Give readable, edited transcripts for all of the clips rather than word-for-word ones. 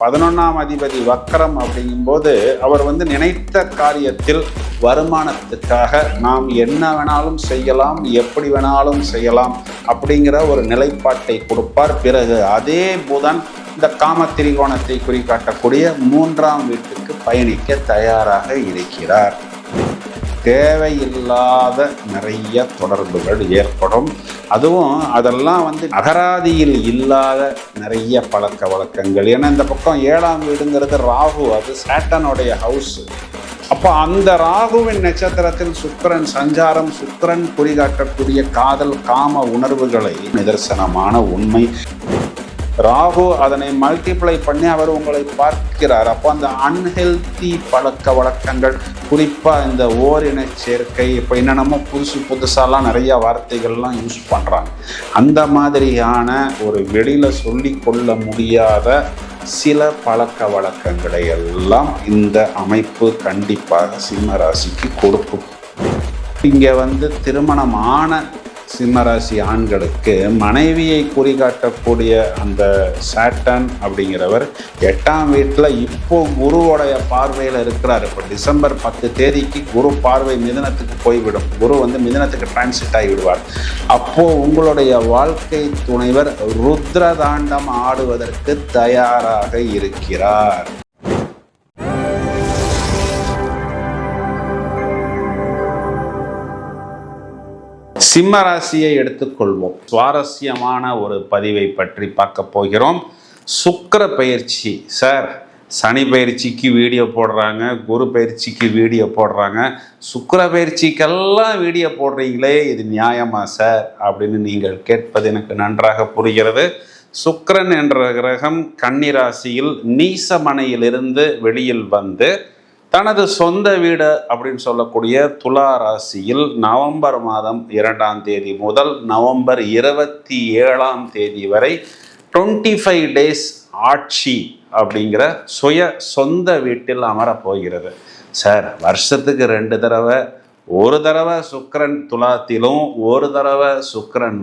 11ஆம் அதிபதி வக்கரம் அப்படிங்கும்போது அவர் நினைத்த காரியத்தில் வருமானத்துக்காக நாம் என்ன வேணாலும் செய்யலாம், எப்படி வேணாலும் செய்யலாம் அப்படிங்கிற ஒரு நிலைப்பாட்டை கொடுப்பார். பிறகு அதே புதன் இந்த காம திரிகோணத்தை குறிக்காட்டக்கூடிய 3ஆம் வீட்டுக்கு பயணிக்க தயாராக இருக்கிறார். தேவையில்லாத நிறைய தொடர்புகள் ஏற்படும். அதுவும் அதெல்லாம் அகராதியில் இல்லாத நிறைய பழக்க வழக்கங்கள். ஏன்னா இந்த பக்கம் 7ஆம் வீடுங்கிறது ராகு, அது சாட்டனுடைய ஹவுஸ். அப்போ அந்த ராகுவின் நட்சத்திரத்தில் சுக்கிரன் சஞ்சாரம், சுக்கிரன் குறிகாட்டக்கூடிய காதல் காம உணர்வுகளை நிதர்சனமான உண்மை. ராகு அதனை மல்டிப்ளை பண்ணி அவர் உங்களை பார்க்கிறார். அப்போ அந்த அன்ஹெல்தி பழக்க வழக்கங்கள், குறிப்பாக இந்த ஓரின சேர்க்கை, இப்போ என்னென்னமோ புதுசாலாம் நிறைய வார்த்தைகள்லாம் யூஸ் பண்ணுறாங்க. அந்த மாதிரியான ஒரு வெளியில் சொல்லி கொள்ள முடியாத சில பழக்க வழக்கங்களை எல்லாம் இந்த அமைப்பு கண்டிப்பாக சிம்ம ராசிக்கு கொடுக்கும். இங்கே திருமணமான சிம்மராசி ஆண்களுக்கு மனைவியை குறிகாட்டக்கூடிய அந்த சாட்டன் அப்படிங்கிறவர் 8ஆம் வீட்டில் இப்போ குருவோடைய பார்வையில் இருக்கிறார். இப்போ டிசம்பர் 10 தேதிக்கு குரு பார்வை மிதுனத்துக்கு போய்விடும். குரு மிதுனத்துக்கு டிரான்சிட் ஆகிவிடுவார். அப்போது உங்களுடைய வாழ்க்கை துணைவர் ருத்ரதாண்டம் ஆடுவதற்கு தயாராக இருக்கிறார். சிம்ம ராசியை எடுத்துக்கொள்வோம். சுவாரஸ்யமான ஒரு பதிவை பற்றி பார்க்க போகிறோம். சுக்கிர பயிற்சி. சார், சனி பயிற்சிக்கு வீடியோ போடுறாங்க, குரு பயிற்சிக்கு வீடியோ போடுறாங்க, சுக்கிர பயிற்சிக்கெல்லாம் வீடியோ போடுறீங்களே, இது நியாயமா சார் அப்படின்னு நீங்கள் கேட்பது எனக்கு நன்றாக புரிகிறது. சுக்கிரன் என்ற கிரகம் கன்னி ராசியில் நீசமனையிலிருந்து வெளியில் வந்து தனது சொந்த வீடு அப்படின்னு சொல்லக்கூடிய துலா ராசியில் நவம்பர் மாதம் 2ஆம் தேதி முதல் நவம்பர் 27ஆம் தேதி வரை 25 டேஸ் ஆட்சி அப்படிங்கிற சொந்த வீட்டில் அமரப் போகிறது. சார், வருஷத்துக்கு 2 தடவை, ஒரு தடவை சுக்கிரன் துலாத்திலும் ஒரு தடவை சுக்கிரன்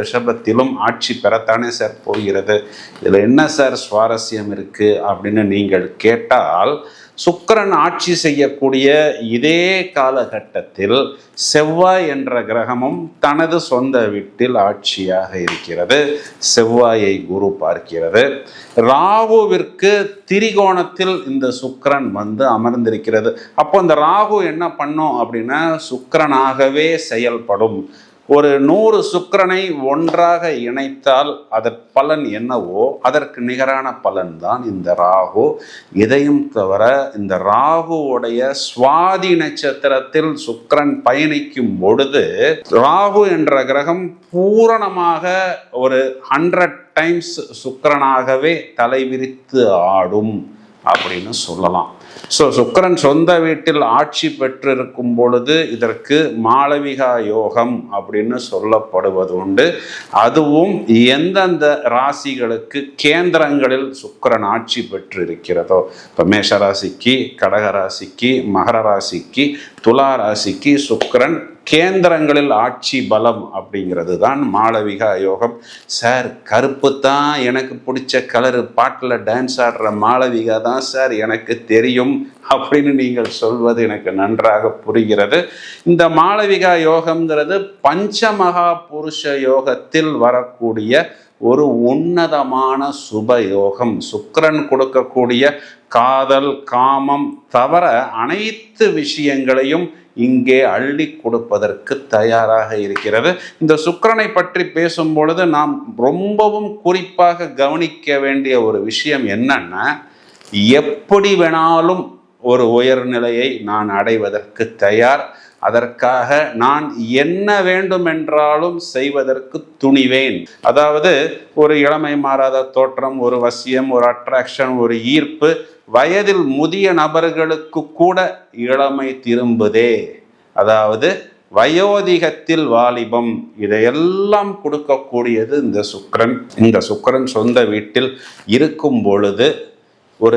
ரிஷபத்திலும் ஆட்சி பெறத்தானே சார் போகிறது. இதில் என்ன சார் சுவாரஸ்யம் இருக்குது அப்படின்னு நீங்கள் கேட்டால், சுக்கிரன் ஆட்சி செய்யக்கூடிய இதே காலகட்டத்தில் செவ்வாய் என்ற கிரகமும் தனது சொந்த வீட்டில் ஆட்சியாக இருக்கிறது. செவ்வாயை குரு பார்க்கிறது. ராகுவிற்கு திரிகோணத்தில் இந்த சுக்கிரன் அமர்ந்திருக்கிறது. அப்போ இந்த ராகு என்ன பண்ணும் அப்படின்னா, சுக்கிரனாகவே செயல்படும். ஒரு 100 சுக்கிரனை ஒன்றாக இணைத்தால் அதற்கு பலன் என்னவோ அதற்கு நிகரான பலன் தான் இந்த ராகு. இதையும் தவிர இந்த ராகுவுடைய சுவாதி நட்சத்திரத்தில் சுக்கிரன் பயணிக்கும் பொழுது ராகு என்ற கிரகம் பூரணமாக ஒரு 100 டைம்ஸ் சுக்கிரனாகவே தலைவிரித்து ஆடும் அப்படின்னு சொல்லலாம். சுக்கிரன் சொந்த வீட்டில் ஆட்சி பெற்றிருக்கும் பொழுது இதற்கு மாளவிகா யோகம் அப்படின்னு சொல்லப்படுவது உண்டு. அதுவும் எந்தெந்த ராசிகளுக்கு கேந்திரங்களில் சுக்கிரன் ஆட்சி பெற்றிருக்கிறதோ, இப்போ மேஷ ராசிக்கு, கடக ராசிக்கு, மகர ராசிக்கு, துலா ராசிக்கு சுக்கிரன் கேந்திரங்களில் ஆட்சி பலம் அப்படிங்கிறது தான் மாளவிகா யோகம். சார், கருப்பு தான் எனக்கு பிடிச்ச கலரு, பாட்டில் டான்ஸ் ஆடுற மாளவிகா தான் சார் எனக்கு தெரியும் அப்படின்னு நீங்கள் சொல்வது எனக்கு நன்றாக புரிகிறது. இந்த மாளவிகா யோகம்ங்கிறது பஞ்சமகா புருஷ யோகத்தில் வரக்கூடிய ஒரு உன்னதமான சுப யோகம். சுக்கிரன் கொடுக்கக்கூடிய காதல் காமம் தவிர அனைத்து விஷயங்களையும் இங்கே அள்ளி கொடுப்பதற்கு தயாராக இருக்கிறது. இந்த சுக்கிரனை பற்றி பேசும் பொழுது நாம் ரொம்பவும் குறிப்பாக கவனிக்க வேண்டிய ஒரு விஷயம் என்னன்னா, எப்படி வேணாலும் ஒரு உயர்நிலையை நான் அடைவதற்கு தயார். அதற்காக நான் என்ன வேண்டுமென்றாலும் செய்வதற்கு துணிவேன். அதாவது ஒரு இளமை மாறாத தோற்றம், ஒரு வசியம், ஒரு அட்ராக்ஷன், ஒரு ஈர்ப்பு, வயதில் முதிய நபர்களுக்கு கூட இளமை திரும்புதே, அதாவது வயோதிகத்தில் வாலிபம், இதையெல்லாம் கொடுக்கக்கூடியது இந்த சுக்கிரன். இந்த சுக்கிரன் சொந்த வீட்டில் இருக்கும் பொழுது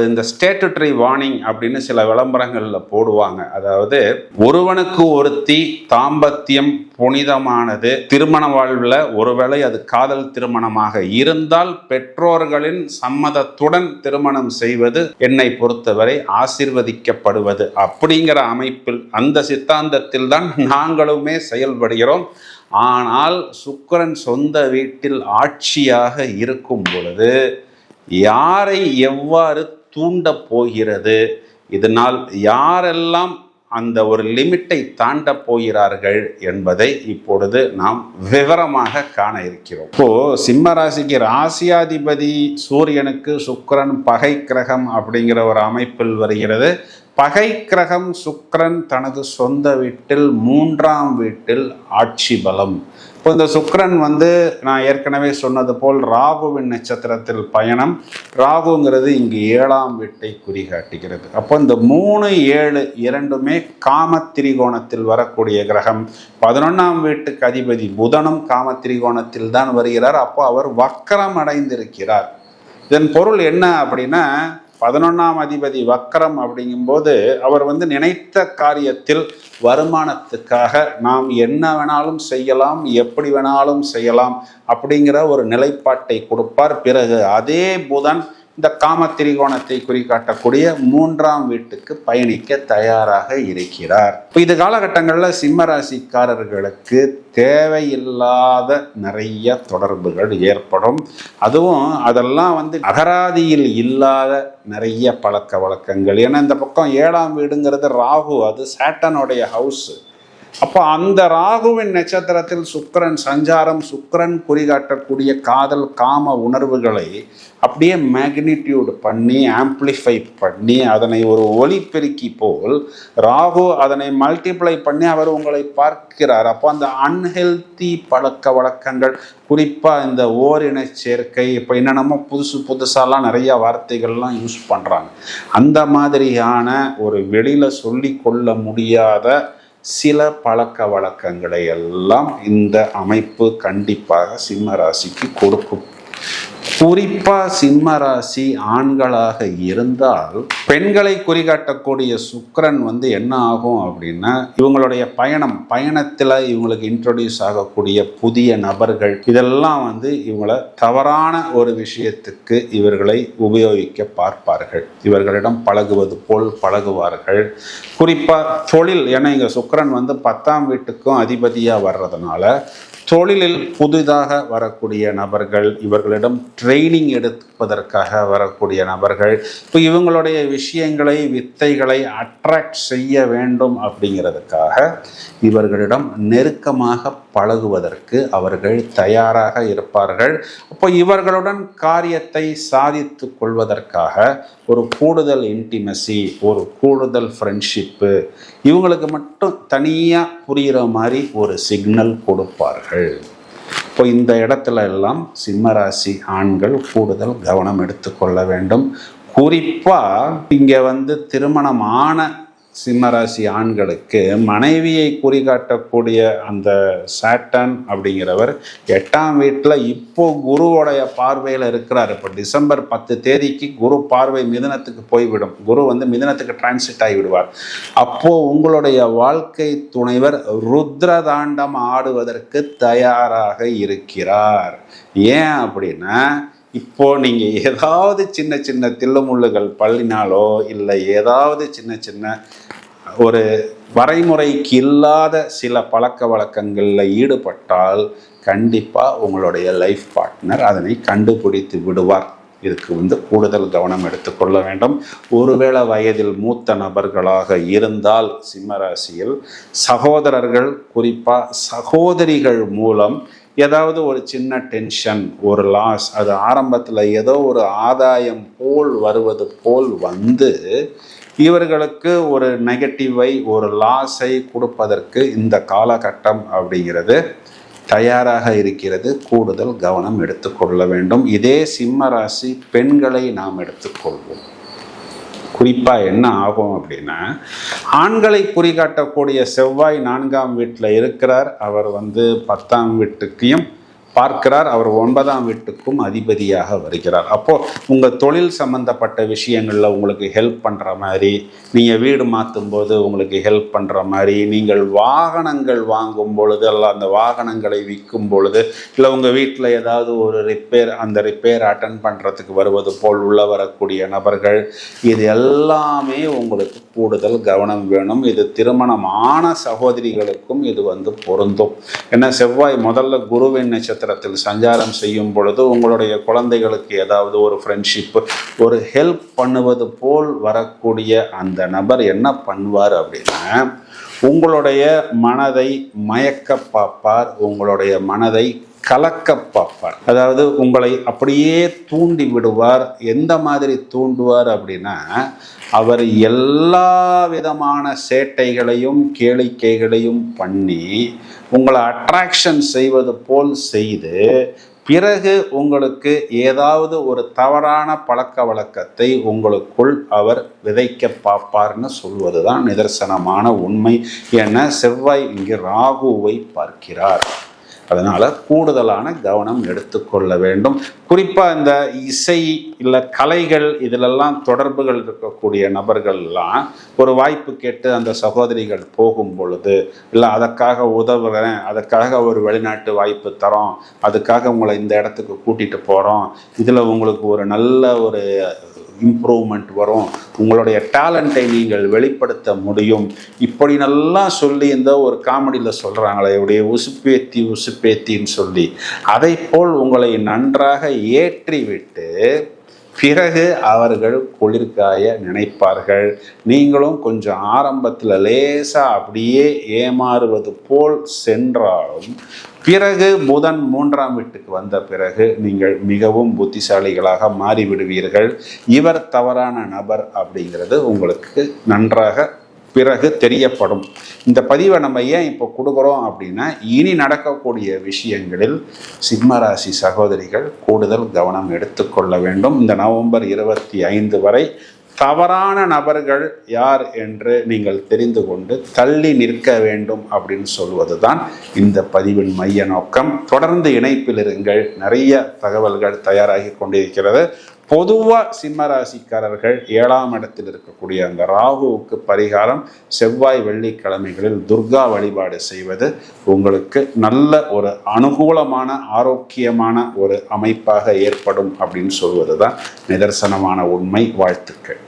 இந்த ஸ்டேட்டுட்டரி வார்னிங் அப்படின்னு சில விளம்பரங்களில் போடுவாங்க. அதாவது ஒருவனுக்கு ஒருத்தி தாம்பத்தியம் புனிதமானது, திருமண வாழ்வில் ஒருவேளை அது காதல் திருமணமாக இருந்தால் பெற்றோர்களின் சம்மதத்துடன் திருமணம் செய்வது என்னை பொறுத்தவரை ஆசீர்வதிக்கப்படுவது அப்படிங்கிற அமைப்பில், அந்த சித்தாந்தத்தில் தான் நாங்களுமே செயல்படுகிறோம். ஆனால் சுக்கிரன் சொந்த வீட்டில் ஆட்சியாக இருக்கும் பொழுது யாரை எவ்வாறு தூண்ட போகிறது, இதனால் யாரெல்லாம் அந்த ஒரு லிமிட்டை தாண்ட போகிறார்கள் என்பதை இப்பொழுது நாம் விவரமாக காண இருக்கிறோம். இப்போ சிம்ம ராசிக்கு ராசியாதிபதி சூரியனுக்கு சுக்கிரன் பகை கிரகம் அப்படிங்கிற ஒரு அமைப்பில் வருகிறது. பகை கிரகம் சுக்கிரன் தனது சொந்த வீட்டில் 3ஆம் வீட்டில் ஆட்சி பலம். இப்போ இந்த சுக்கிரன் நான் ஏற்கனவே சொன்னது போல் ராகுவின் நட்சத்திரத்தில் பயணம். ராகுங்கிறது இங்கு 7ஆம் வீட்டை குறிகாட்டுகிறது. அப்போ இந்த 3, 7 இரண்டுமே காம திரிகோணத்தில் வரக்கூடிய கிரகம். 11ஆம் வீட்டுக்கு அதிபதி புதனும் காம திரிகோணத்தில் தான் வருகிறார். அப்போ அவர் வக்கரம் அடைந்திருக்கிறார். இதன் பொருள் என்ன அப்படின்னா, 11ஆம் அதிபதி வக்கரம் அப்படிங்கும்போது அவர் நினைத்த காரியத்தில் வருமானத்துக்காக நாம் என்ன வேணாலும் செய்யலாம், எப்படி வேணாலும் செய்யலாம் அப்படிங்கிற ஒரு நிலைப்பாட்டை கொடுப்பார். பிறகு அதே புதன் இந்த காம திரிகோணத்தை குறிக்காட்டக்கூடிய 3ஆம் வீட்டுக்கு பயணிக்க தயாராக இருக்கிறார். இது காலகட்டங்களில் சிம்ம ராசிக்காரர்களுக்கு தேவையில்லாத நிறைய தொடர்புகள் ஏற்படும். அதுவும் அதெல்லாம் அகராதியில் இல்லாத நிறைய பழக்க வழக்கங்கள். ஏன்னா இந்த பக்கம் 7ஆம் வீடுங்கிறது ராகு, அது சாட்டனுடைய ஹவுஸ். அப்போ அந்த ராகுவின் நட்சத்திரத்தில் சுக்கிரன் சஞ்சாரம், சுக்கிரன் குறிகாட்டக்கூடிய காதல் காம உணர்வுகளை அப்படியே மேக்னிடியூட் பண்ணி ஆம்பிளிஃபை பண்ணி அதனை ஒரு ஒலிபெருக்கி போல் ராகு அதனை மல்டிப்ளை பண்ணி அவர் உங்களை பார்க்கிறார். அப்போ அந்த அன்ஹெல்தி பழக்க வழக்கங்கள், குறிப்பாக இந்த ஓரின சேர்க்கை, இப்போ என்னென்னமோ புதுசாலாம் நிறைய வார்த்தைகள்லாம் யூஸ் பண்ணுறாங்க. அந்த மாதிரியான ஒரு வெளியில் சொல்லி கொள்ள முடியாத சில பழக்க வழக்கங்களை எல்லாம் இந்த அமைப்பு கண்டிப்பாக சிம்ம ராசிக்கு கொடுக்கும். குறிப்பாக சிம்ம ராசி ஆண்களாக இருந்தால் பெண்களை குறிகாட்டக்கூடிய சுக்கிரன் என்ன ஆகும் அப்படின்னா, இவங்களுடைய பயணத்தில் இவங்களுக்கு இன்ட்ரோடியூஸ் ஆகக்கூடிய புதிய நபர்கள் இதெல்லாம் இவங்களை தவறான ஒரு விஷயத்துக்கு இவர்களை உபயோகிக்க பார்ப்பார்கள். இவர்களிடம் பழகுவது போல் பழகுவார்கள். குறிப்பாக தொழில், ஏன்னா இங்கே சுக்கிரன் 10ஆம் வீட்டுக்கும் அதிபதியாக வர்றதுனால தொழிலில் புதிதாக வரக்கூடிய நபர்கள், இவர்களிடம் ட்ரைனிங் எடுப்பதற்காக வரக்கூடிய நபர்கள், இப்போ இவங்களுடைய விஷயங்களை வித்தைகளை அட்ராக்ட் செய்ய வேண்டும் அப்படிங்கிறதுக்காக இவர்களிடம் நெருக்கமாக பழகுவதற்கு அவர்கள் தயாராக இருப்பார்கள். அப்போ இவர்களுடன் காரியத்தை சாதித்து கொள்வதற்காக ஒரு கூடுதல் இன்டிமசி, ஒரு கூடுதல் ஃப்ரெண்ட்ஷிப்பு, இவங்களுக்கு மட்டும் தனியாக புரிகிற மாதிரி ஒரு சிக்னல் கொடுப்பார்கள். இப்போ இந்த இடத்துல எல்லாம் சிம்மராசி ஆண்கள் கூடுதல் கவனம் எடுத்துக்கொள்ள வேண்டும். குறிப்பாக இங்கே திருமணம் ஆன சிம்மராசி ஆண்களுக்கு மனைவியை குறிகாட்டக்கூடிய அந்த சாட்டன் அப்படிங்கிறவர் 8ஆம் வீட்டில் இப்போ குருவோடைய பார்வையில் இருக்கிறார். இப்போ டிசம்பர் 10 தேதிக்கு குரு பார்வை மிதுனத்துக்கு போய்விடும். குரு மிதுனத்துக்கு டிரான்சிட் ஆகிவிடுவார். அப்போது உங்களுடைய வாழ்க்கை துணைவர் ருத்ரதாண்டம் ஆடுவதற்கு தயாராக இருக்கிறார். ஏன் அப்படின்னா, இப்போ நீங்கள் ஏதாவது சின்ன சின்ன தில்லுமுள்ளுகள் பள்ளினாலோ இல்லை ஏதாவது சின்ன சின்ன ஒரு வரைமுறைக்கு இல்லாத சில பழக்க வழக்கங்களில் ஈடுபட்டால் கண்டிப்பாக உங்களுடைய லைஃப் பார்ட்னர் அதனை கண்டுபிடித்து விடுவார். இதுக்கு கூடுதல் கவனம் எடுத்துக்கொள்ள வேண்டும். ஒருவேளை வயதில் மூத்த நபர்களாக இருந்தால் சிம்மராசியில் சகோதரர்கள், குறிப்பாக சகோதரிகள் மூலம் ஏதாவது ஒரு சின்ன டென்ஷன், ஒரு லாஸ், அது ஆரம்பத்தில் ஏதோ ஒரு ஆதாயம் போல் வருவது போல் இவர்களுக்கு ஒரு நெகட்டிவை, ஒரு லாஸை கொடுப்பதற்கு இந்த காலகட்டம் அப்படிங்கிறது தயாராக இருக்கிறது. கூடுதல் கவனம் எடுத்துக்கொள்ள வேண்டும். இதே சிம்ம ராசி பெண்களை நாம் எடுத்துக்கொள்வோம். குறிப்பாக என்ன ஆகும் அப்படின்னா, ஆண்களை குறிகாட்டக்கூடிய செவ்வாய் 4ஆம் வீட்டில் இருக்கிறார். அவர் 10ஆம் வீட்டுக்கையும் பார்க்கிறார். அவர் 9ஆம் வீட்டுக்கும் அதிபதியாக வருகிறார். அப்போ உங்க தொழில் சம்பந்தப்பட்ட விஷயங்கள்ல உங்களுக்கு ஹெல்ப் பண்ற மாதிரி, நீங்க வீடு மாற்றும் போது உங்களுக்கு ஹெல்ப் பண்ற மாதிரி, நீங்கள் வாகனங்கள் வாங்கும் பொழுது அல்ல அந்த வாகனங்களை விற்கும் பொழுது, இல்லை உங்க வீட்டில் ஏதாவது ஒரு ரிப்பேர், அந்த ரிப்பேர் அட்டன் பண்றதுக்கு வருவது போல் உள்ள வரக்கூடிய நபர்கள், இது எல்லாமே உங்களுக்கு கூடுதல் கவனம் வேணும். இது திருமணமான சகோதரிகளுக்கும் இது பொருந்தும். ஏன்னா செவ்வாய் முதல்ல குருவின் நட்சத்திரத்தில் சஞ்சாரம் செய்யும் பொழுது உங்களுடைய குழந்தைகளுக்கு ஏதாவது ஒரு ஃப்ரெண்ட்ஷிப், ஒரு ஹெல்ப் பண்ணுவது போல் வரக்கூடிய அந்த நபர் என்ன பண்ணுவார் அப்படின்னா, உங்களுடைய மனதை மயக்க பார்ப்பார், உங்களுடைய மனதை கலக்க பார்ப்பார். அதாவது உங்களை அப்படியே தூண்டி விடுவார். எந்த மாதிரி தூண்டுவார் அப்படின்னா, அவர் எல்லா விதமான சேட்டைகளையும் கேளிக்கைகளையும் பண்ணி உங்களை அட்ராக்ஷன் செய்வது போல் செய்து, பிறகு உங்களுக்கு ஏதாவது ஒரு தவறான பழக்க வழக்கத்தை உங்களுக்குள் அவர் விதைக்க பார்ப்பார்னு சொல்வது தான் நிதர்சனமான உண்மை. என செவ்வாய் இங்கு ராகுவை பார்க்கிறார். அதனால் கூடுதலான கவனம் எடுத்துக்கொள்ள வேண்டும். குறிப்பாக இந்த இசை இல்லை கலைகள் இதிலெல்லாம் தொடர்புகள் இருக்கக்கூடிய நபர்கள்லாம் ஒரு வாய்ப்பு கேட்டு அந்த சகோதரிகள் போகும் பொழுது, இல்லை அதற்காக உதவுகிறேன், அதற்காக ஒரு வெளிநாட்டு வாய்ப்பு தரோம், அதுக்காக உங்களை இந்த இடத்துக்கு கூட்டிகிட்டு போகிறோம், இதில் உங்களுக்கு ஒரு நல்ல ஒரு இம்ப்ரூவ்மெண்ட் வரும், உங்களுடைய டேலண்ட்டை நீங்கள் வெளிப்படுத்த முடியும், இப்படி நல்லா சொல்லி இந்த ஒரு காமெடியில் சொல்கிறாங்களே இப்படியே உசுப்பேத்தின்னு சொல்லி, அதை போல் உங்களை நன்றாக ஏற்றிவிட்டு பிறகு அவர்கள் குளிர்காய நினைப்பார்கள். நீங்களும் கொஞ்சம் ஆரம்பத்தில் லேசாக அப்படியே ஏமாறுவது போல் சென்றாலும் பிறகு புதன் 3ஆம் வீட்டுக்கு வந்த பிறகு நீங்கள் மிகவும் புத்திசாலிகளாக மாறிவிடுவீர்கள். இவர் தவறான நபர் அப்படிங்கிறது உங்களுக்கு நன்றாக பிறகு தெரியப்படும். இந்த பதிவை நம்ம ஏன் இப்போ கொடுக்குறோம் அப்படின்னா, இனி நடக்கக்கூடிய விஷயங்களில் சிம்மராசி சகோதரிகள் கூடுதல் கவனம் எடுத்துக்கொள்ள வேண்டும். இந்த நவம்பர் 25 வரை தவறான நபர்கள் யார் என்று நீங்கள் தெரிந்து கொண்டு தள்ளி நிற்க வேண்டும் அப்படின்னு சொல்வது தான் இந்த பதிவின் மைய நோக்கம். தொடர்ந்து இணைப்பில் இருங்கள். நிறைய தகவல்கள் தயாராகி கொண்டிருக்கிறது. பொதுவாக சிம்மராசிக்காரர்கள் 7ஆம் இடத்தில் இருக்கக்கூடிய அந்த ராகுவுக்கு பரிகாரம் செவ்வாய் வெள்ளிக்கிழமைகளில் துர்கா வழிபாடு செய்வது உங்களுக்கு நல்ல ஒரு அனுகூலமான ஆரோக்கியமான ஒரு அமைப்பாக ஏற்படும் அப்படின்னு சொல்வது தான் நிதர்சனமான உண்மை. வாழ்த்துக்கள்.